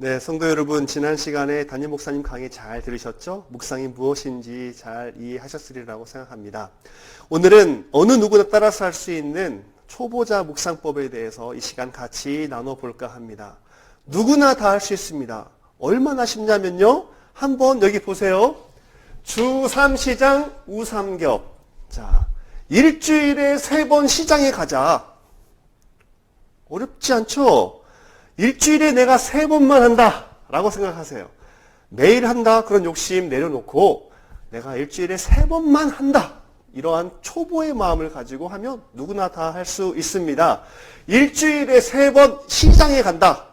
네, 성도 여러분, 지난 시간에 담임 목사님 강의 잘 들으셨죠? 묵상이 무엇인지 잘 이해하셨으리라고 생각합니다. 오늘은 어느 누구나 따라서 할 수 있는 초보자 묵상법에 대해서 이 시간 같이 나눠볼까 합니다. 누구나 다 할 수 있습니다. 얼마나 쉽냐면요. 한번 여기 보세요. 주3시장 우삼겹. 자, 일주일에 3번 시장에 가자. 어렵지 않죠? 일주일에 내가 3번만 한다 라고 생각하세요. 매일 한다 그런 욕심 내려놓고 내가 일주일에 3번만 한다, 이러한 초보의 마음을 가지고 하면 누구나 다 할 수 있습니다. 일주일에 3번 시장에 간다.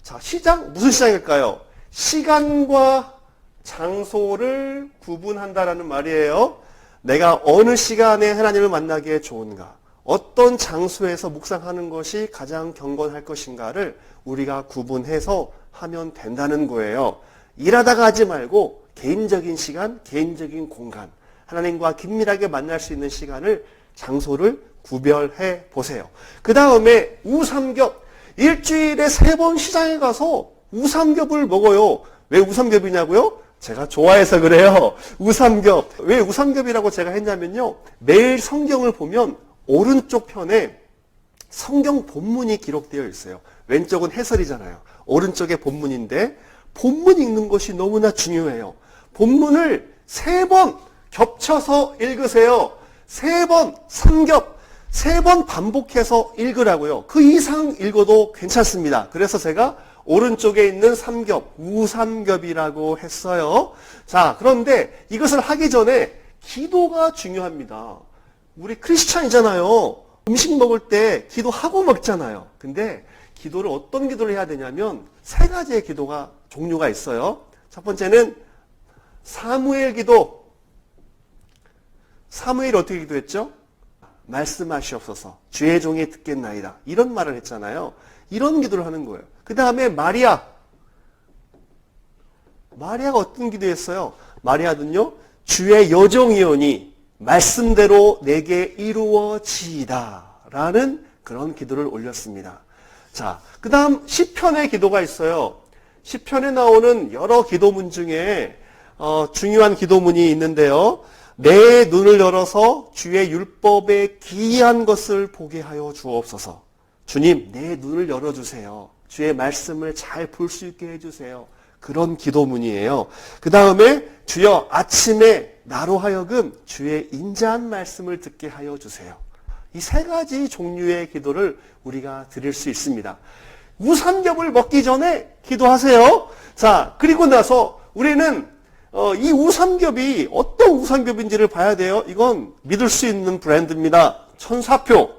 자, 시장, 무슨 시장일까요? 시간과 장소를 구분한다라는 말이에요. 내가 어느 시간에 하나님을 만나기에 좋은가, 어떤 장소에서 묵상하는 것이 가장 경건할 것인가를 우리가 구분해서 하면 된다는 거예요. 일하다가 하지 말고 개인적인 시간, 개인적인 공간, 하나님과 긴밀하게 만날 수 있는 시간을, 장소를 구별해 보세요. 그 다음에 우삼겹. 일주일에 3번 시장에 가서 우삼겹을 먹어요. 왜 우삼겹이냐고요? 제가 좋아해서 그래요. 우삼겹. 왜 우삼겹이라고 제가 했냐면요. 매일 성경을 보면 오른쪽 편에 성경 본문이 기록되어 있어요. 왼쪽은 해설이잖아요. 오른쪽에 본문인데 본문 읽는 것이 너무나 중요해요. 본문을 3번 겹쳐서 읽으세요. 3번 삼겹, 3번 반복해서 읽으라고요. 그 이상 읽어도 괜찮습니다. 그래서 제가 오른쪽에 있는 삼겹, 우삼겹이라고 했어요. 자, 그런데 이것을 하기 전에 기도가 중요합니다. 우리 크리스찬이잖아요. 음식 먹을 때 기도하고 먹잖아요. 근데 기도를 어떤 기도를 해야 되냐면 3가지의 기도가 종류가 있어요. 첫 번째는 사무엘 기도. 사무엘이 어떻게 기도했죠? 말씀하시옵소서, 주의 종이 듣겠나이다, 이런 말을 했잖아요. 이런 기도를 하는 거예요. 그 다음에 마리아가 어떤 기도했어요? 마리아는요, 주의 여종이오니 말씀대로 내게 이루어지이다 라는 그런 기도를 올렸습니다. 자, 그 다음 시편의 기도가 있어요. 시편에 나오는 여러 기도문 중에 중요한 기도문이 있는데요. 내 눈을 열어서 주의 율법에 기이한 것을 보게 하여 주옵소서. 주님, 내 눈을 열어주세요. 주의 말씀을 잘 볼 수 있게 해주세요. 그런 기도문이에요. 그 다음에 주여 아침에 나로 하여금 주의 인자한 말씀을 듣게 하여 주세요. 이 3가지 종류의 기도를 우리가 드릴 수 있습니다. 우삼겹을 먹기 전에 기도하세요. 자, 그리고 나서 우리는 이 우삼겹이 어떤 우삼겹인지를 봐야 돼요. 이건 믿을 수 있는 브랜드입니다. 천사표.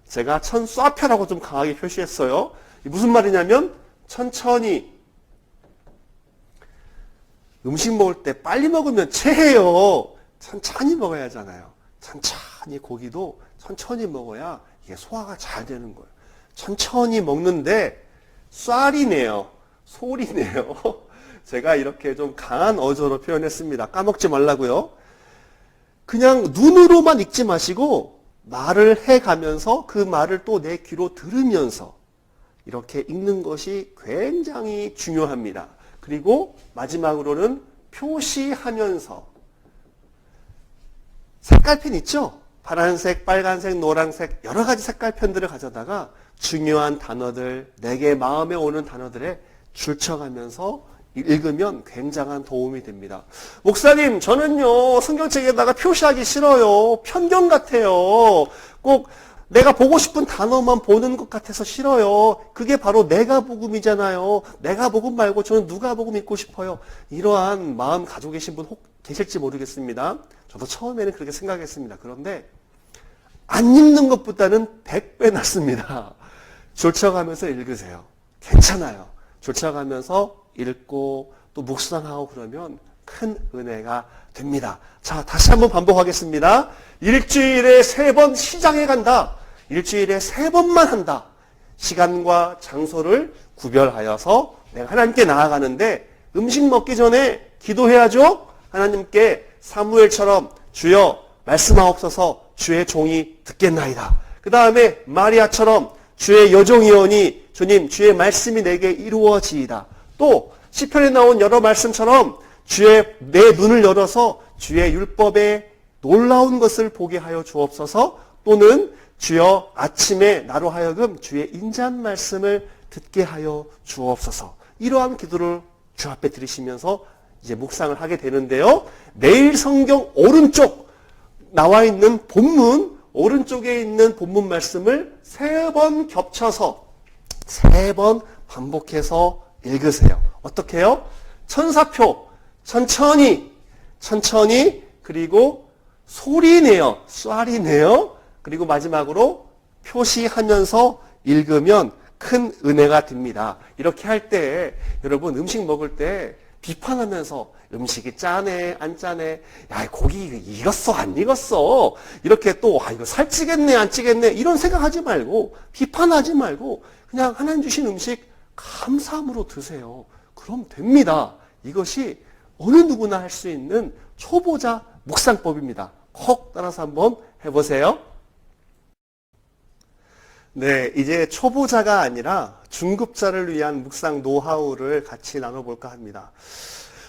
제가 천쏴표라고 좀 강하게 표시했어요. 무슨 말이냐면 천천히. 음식 먹을 때 빨리 먹으면 체해요. 천천히 먹어야 하잖아요. 천천히, 고기도 천천히 먹어야 이게 소화가 잘 되는 거예요. 천천히 먹는데 쌀이네요. 소리네요. 제가 이렇게 좀 강한 어조로 표현했습니다. 까먹지 말라고요. 그냥 눈으로만 읽지 마시고 말을 해가면서 그 말을 또 내 귀로 들으면서 이렇게 읽는 것이 굉장히 중요합니다. 그리고 마지막으로는 표시하면서, 색깔펜 있죠? 파란색, 빨간색, 노란색 여러 가지 색깔펜들을 가져다가 중요한 단어들, 내게 마음에 오는 단어들에 줄쳐가면서 읽으면 굉장한 도움이 됩니다. 목사님, 저는요 성경책에다가 표시하기 싫어요. 편견 같아요. 꼭 내가 보고 싶은 단어만 보는 것 같아서 싫어요. 그게 바로 내가 복음이잖아요. 내가 복음 말고 저는 누가 복음 읽고 싶어요. 이러한 마음 가지고 계신 분 혹 계실지 모르겠습니다. 저도 처음에는 그렇게 생각했습니다. 그런데 안 읽는 것보다는 100배 낫습니다. 졸쳐가면서 읽으세요. 괜찮아요. 졸쳐가면서 읽고 또 묵상하고 그러면 큰 은혜가 됩니다. 자, 다시 한번 반복하겠습니다. 일주일에 3번 시장에 간다. 일주일에 3번만 한다. 시간과 장소를 구별하여서 내가 하나님께 나아가는데 음식 먹기 전에 기도해야죠. 하나님께 사무엘처럼 주여 말씀하옵소서, 주의 종이 듣겠나이다. 그 다음에 마리아처럼 주의 여종이오니 주님 주의 말씀이 내게 이루어지이다. 또 시편에 나온 여러 말씀처럼 주의 내 눈을 열어서 주의 율법에 놀라운 것을 보게 하여 주옵소서. 또는 주여 아침에 나로 하여금 주의 인자한 말씀을 듣게 하여 주옵소서. 이러한 기도를 주 앞에 드리시면서 이제 묵상을 하게 되는데요. 내일 성경 오른쪽 나와 있는 본문, 오른쪽에 있는 본문 말씀을 3번 겹쳐서 3번 반복해서 읽으세요. 어떻게 해요? 천사표, 천천히, 그리고 소리내어, 쏴리내어, 그리고 마지막으로 표시하면서 읽으면 큰 은혜가 됩니다. 이렇게 할 때 여러분 음식 먹을 때 비판하면서 음식이 짜네 안 짜네, 야 고기 익었어 안 익었어, 이렇게 또 이거 살찌겠네 안 찌겠네 이런 생각하지 말고, 비판하지 말고 그냥 하나님 주신 음식 감사함으로 드세요. 그럼 됩니다. 이것이 어느 누구나 할 수 있는 초보자 묵상법입니다. 콕 따라서 한번 해보세요. 네, 이제 초보자가 아니라 중급자를 위한 묵상 노하우를 같이 나눠볼까 합니다.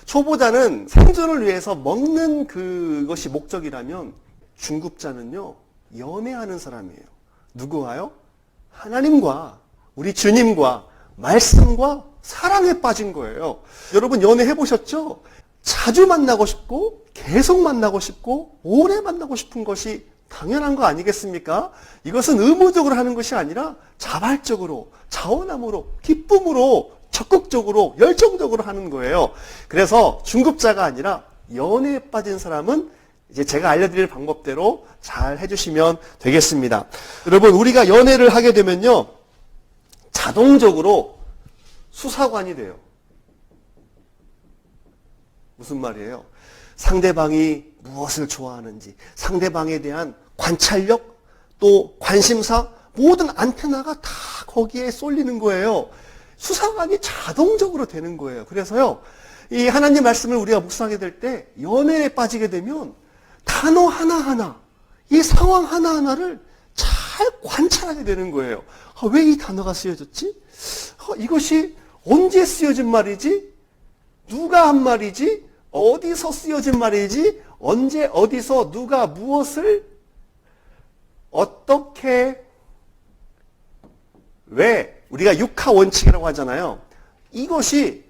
초보자는 생존을 위해서 먹는 그것이 목적이라면, 중급자는요, 연애하는 사람이에요. 누구와요? 하나님과, 우리 주님과, 말씀과 사랑에 빠진 거예요. 여러분 연애해보셨죠? 자주 만나고 싶고, 계속 만나고 싶고, 오래 만나고 싶은 것이 당연한 거 아니겠습니까? 이것은 의무적으로 하는 것이 아니라 자발적으로, 자원함으로, 기쁨으로, 적극적으로, 열정적으로 하는 거예요. 그래서 중급자가 아니라 연애에 빠진 사람은 이제 제가 알려드릴 방법대로 잘 해주시면 되겠습니다. 여러분, 우리가 연애를 하게 되면요, 자동적으로 수사관이 돼요. 무슨 말이에요? 상대방이 무엇을 좋아하는지, 상대방에 대한 관찰력, 또 관심사, 모든 안테나가 다 거기에 쏠리는 거예요. 수사관이 자동적으로 되는 거예요. 그래서요, 이 하나님 말씀을 우리가 묵상하게 될 때 연애에 빠지게 되면 단어 하나하나, 이 상황 하나하나를 잘 관찰하게 되는 거예요. 왜 이 단어가 쓰여졌지? 이것이 언제 쓰여진 말이지? 누가 한 말이지? 어디서 쓰여진 말이지? 언제 어디서 누가 무엇을 어떻게 왜, 우리가 육하 원칙이라고 하잖아요. 이것이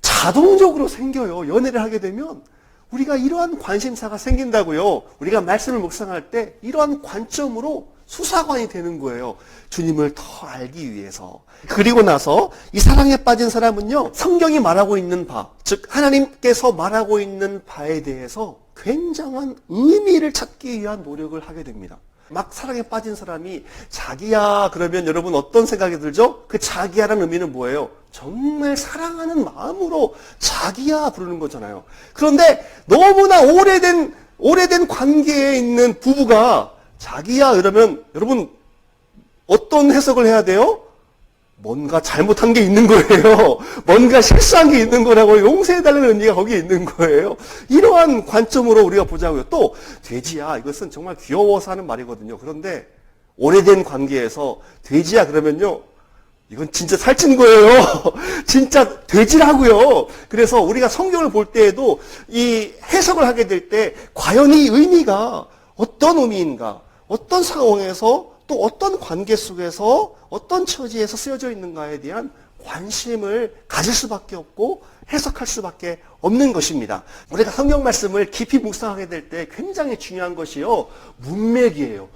자동적으로 생겨요. 연애를 하게 되면 우리가 이러한 관심사가 생긴다고요. 우리가 말씀을 묵상할 때 이러한 관점으로 수사관이 되는 거예요. 주님을 더 알기 위해서. 그리고 나서 이 사랑에 빠진 사람은요, 성경이 말하고 있는 바, 즉 하나님께서 말하고 있는 바에 대해서 굉장한 의미를 찾기 위한 노력을 하게 됩니다. 막 사랑에 빠진 사람이 자기야 그러면 여러분 어떤 생각이 들죠? 그 자기야라는 의미는 뭐예요? 정말 사랑하는 마음으로 자기야 부르는 거잖아요. 그런데 너무나 오래된 관계에 있는 부부가 자기야 이러면 여러분 어떤 해석을 해야 돼요? 뭔가 잘못한 게 있는 거예요. 뭔가 실수한 게 있는 거라고 용서해달라는 의미가 거기에 있는 거예요. 이러한 관점으로 우리가 보자고요. 또 돼지야 이것은 정말 귀여워서 하는 말이거든요. 그런데 오래된 관계에서 돼지야 그러면요, 이건 진짜 살찐 거예요. 진짜 돼지라고요. 그래서 우리가 성경을 볼 때에도 이 해석을 하게 될 때 과연 이 의미가 어떤 의미인가, 어떤 상황에서 또 어떤 관계 속에서 어떤 처지에서 쓰여져 있는가에 대한 관심을 가질 수밖에 없고 해석할 수밖에 없는 것입니다. 우리가 성경 말씀을 깊이 묵상하게 될 때 굉장히 중요한 것이요, 문맥이에요.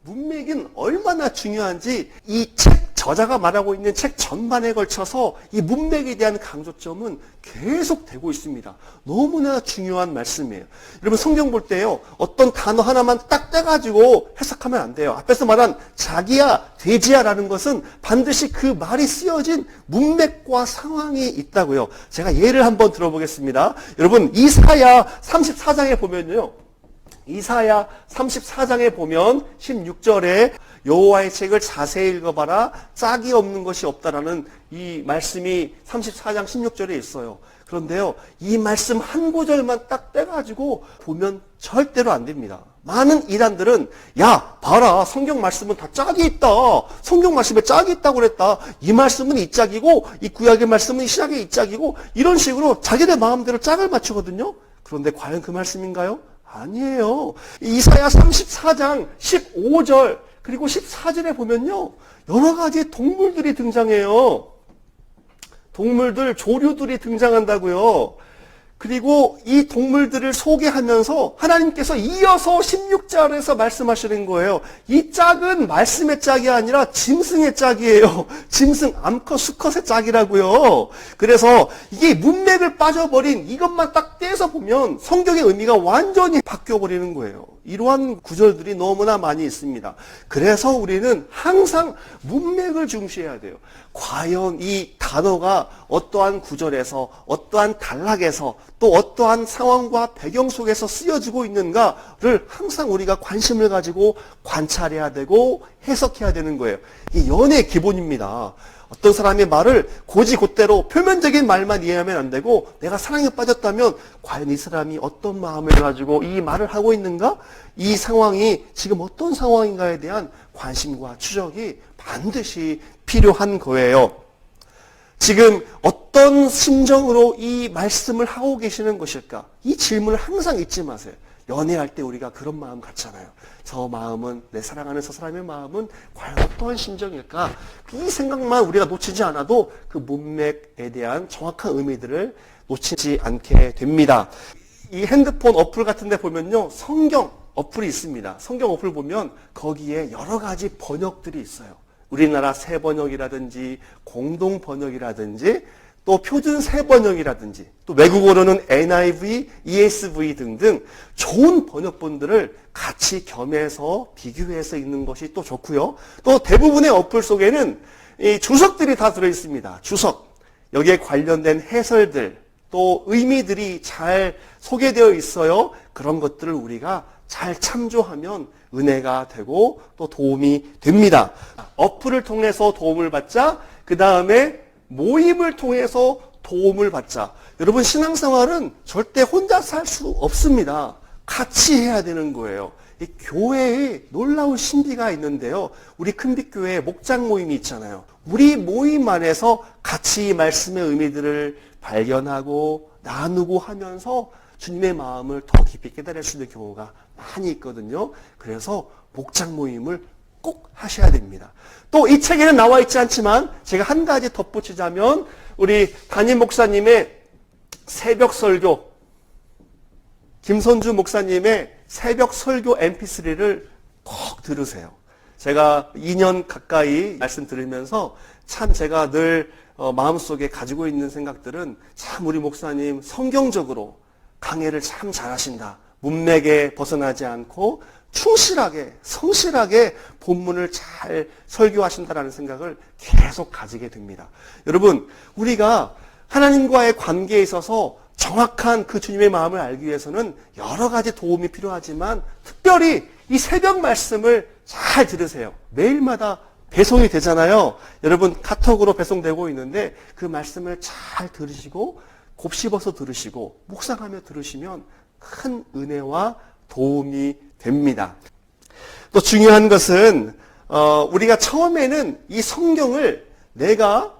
문맥은 얼마나 중요한지 이 책 저자가 말하고 있는 책 전반에 걸쳐서 이 문맥에 대한 강조점은 계속 되고 있습니다. 너무나 중요한 말씀이에요. 여러분 성경 볼 때요, 어떤 단어 하나만 딱 떼가지고 해석하면 안 돼요. 앞에서 말한 자기야, 돼지야라는 것은 반드시 그 말이 쓰여진 문맥과 상황이 있다고요. 제가 예를 한번 들어보겠습니다. 여러분 이사야 34장에 보면요, 이사야 34장에 보면 16절에 여호와의 책을 자세히 읽어봐라 짝이 없는 것이 없다라는 이 말씀이 34장 16절에 있어요. 그런데요, 이 말씀 한 구절만 딱 떼가지고 보면 절대로 안 됩니다. 많은 이단들은 야 봐라 성경 말씀은 다 짝이 있다. 성경 말씀에 짝이 있다고 그랬다. 이 말씀은 이 짝이고 이 구약의 말씀은 이 신약의 이 짝이고 이런 식으로 자기네 마음대로 짝을 맞추거든요. 그런데 과연 그 말씀인가요? 아니에요. 이사야 34장 15절 그리고 14절에 보면요. 여러 가지 동물들이 등장해요. 동물들, 조류들이 등장한다고요. 그리고 이 동물들을 소개하면서 하나님께서 이어서 16절에서 말씀하시는 거예요. 이 짝은 말씀의 짝이 아니라 짐승의 짝이에요. 짐승, 암컷, 수컷의 짝이라고요. 그래서 이게 문맥을 빠져버린 이것만 딱 떼서 보면 성경의 의미가 완전히 바뀌어버리는 거예요. 이러한 구절들이 너무나 많이 있습니다. 그래서 우리는 항상 문맥을 중시해야 돼요. 과연 이 단어가 어떠한 구절에서 어떠한 단락에서 또 어떠한 상황과 배경 속에서 쓰여지고 있는가를 항상 우리가 관심을 가지고 관찰해야 되고 해석해야 되는 거예요. 이 연애의 기본입니다. 어떤 사람의 말을 곧이곧대로 표면적인 말만 이해하면 안 되고 내가 사랑에 빠졌다면 과연 이 사람이 어떤 마음을 가지고 이 말을 하고 있는가? 이 상황이 지금 어떤 상황인가에 대한 관심과 추적이 반드시 필요한 거예요. 지금 어떤 심정으로 이 말씀을 하고 계시는 것일까? 이 질문을 항상 잊지 마세요. 연애할 때 우리가 그런 마음 갖잖아요. 저 마음은, 내 사랑하는 저 사람의 마음은 과연 어떠한 심정일까? 이 생각만 우리가 놓치지 않아도 그 문맥에 대한 정확한 의미들을 놓치지 않게 됩니다. 이 핸드폰 어플 같은 데 보면요. 성경 어플이 있습니다. 성경 어플 보면 거기에 여러 가지 번역들이 있어요. 우리나라 새 번역이라든지 공동 번역이라든지 또 표준 새 번역이라든지 또 외국어로는 NIV, ESV 등등 좋은 번역본들을 같이 겸해서 비교해서 읽는 것이 또 좋고요. 또 대부분의 어플 속에는 이 주석들이 다 들어있습니다. 주석. 여기에 관련된 해설들 또 의미들이 잘 소개되어 있어요. 그런 것들을 우리가 잘 참조하면 은혜가 되고 또 도움이 됩니다. 어플을 통해서 도움을 받자. 그 다음에 모임을 통해서 도움을 받자. 여러분 신앙생활은 절대 혼자 살 수 없습니다. 같이 해야 되는 거예요. 이 교회에 놀라운 신비가 있는데요. 우리 큰빛교회 목장 모임이 있잖아요. 우리 모임 안에서 같이 말씀의 의미들을 발견하고 나누고 하면서 주님의 마음을 더 깊이 깨달을 수 있는 경우가 많이 있거든요. 그래서 목장 모임을 꼭 하셔야 됩니다. 또 이 책에는 나와 있지 않지만 제가 한 가지 덧붙이자면 우리 담임 목사님의 새벽 설교, 김선주 목사님의 새벽 설교 mp3를 꼭 들으세요. 제가 2년 가까이 말씀 들으면서 참 제가 늘 마음속에 가지고 있는 생각들은 참 우리 목사님 성경적으로 강해를 참 잘하신다. 문맥에 벗어나지 않고 충실하게, 성실하게 본문을 잘 설교하신다라는 생각을 계속 가지게 됩니다. 여러분, 우리가 하나님과의 관계에 있어서 정확한 그 주님의 마음을 알기 위해서는 여러 가지 도움이 필요하지만 특별히 이 새벽 말씀을 잘 들으세요. 매일마다 배송이 되잖아요. 여러분 카톡으로 배송되고 있는데 그 말씀을 잘 들으시고 곱씹어서 들으시고 묵상하며 들으시면 큰 은혜와 도움이 됩니다. 또 중요한 것은 우리가 처음에는 이 성경을 내가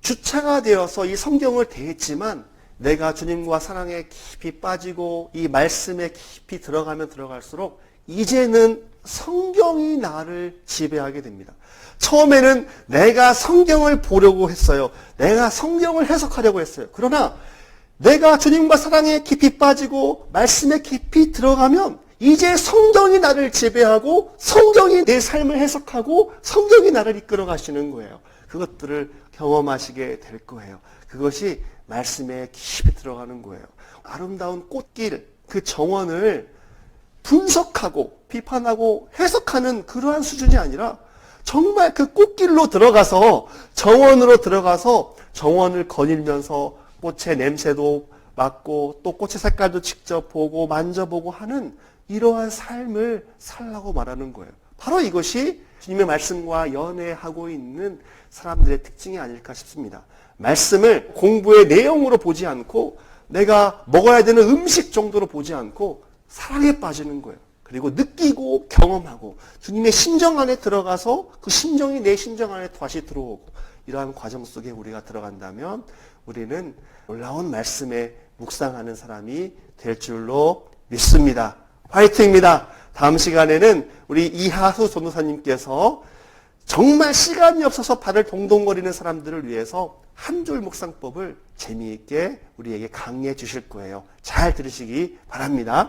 주체가 되어서 이 성경을 대했지만 내가 주님과 사랑에 깊이 빠지고 이 말씀에 깊이 들어가면 들어갈수록 이제는 성경이 나를 지배하게 됩니다. 처음에는 내가 성경을 보려고 했어요. 내가 성경을 해석하려고 했어요. 그러나 내가 주님과 사랑에 깊이 빠지고 말씀에 깊이 들어가면 이제 성경이 나를 지배하고 성경이 내 삶을 해석하고 성경이 나를 이끌어 가시는 거예요. 그것들을 경험하시게 될 거예요. 그것이 말씀에 깊이 들어가는 거예요. 아름다운 꽃길, 그 정원을 분석하고 비판하고 해석하는 그러한 수준이 아니라 정말 그 꽃길로 들어가서 정원으로 들어가서 정원을 거닐면서 꽃의 냄새도 맡고 또 꽃의 색깔도 직접 보고 만져보고 하는 이러한 삶을 살라고 말하는 거예요. 바로 이것이 주님의 말씀과 연애하고 있는 사람들의 특징이 아닐까 싶습니다. 말씀을 공부의 내용으로 보지 않고 내가 먹어야 되는 음식 정도로 보지 않고 사랑에 빠지는 거예요. 그리고 느끼고 경험하고 주님의 심정 안에 들어가서 그 심정이 내 심정 안에 다시 들어오고 이러한 과정 속에 우리가 들어간다면 우리는 놀라운 말씀에 묵상하는 사람이 될 줄로 믿습니다. 화이팅입니다. 다음 시간에는 우리 이하수 전도사님께서 정말 시간이 없어서 발을 동동거리는 사람들을 위해서 한 줄 묵상법을 재미있게 우리에게 강의해 주실 거예요. 잘 들으시기 바랍니다.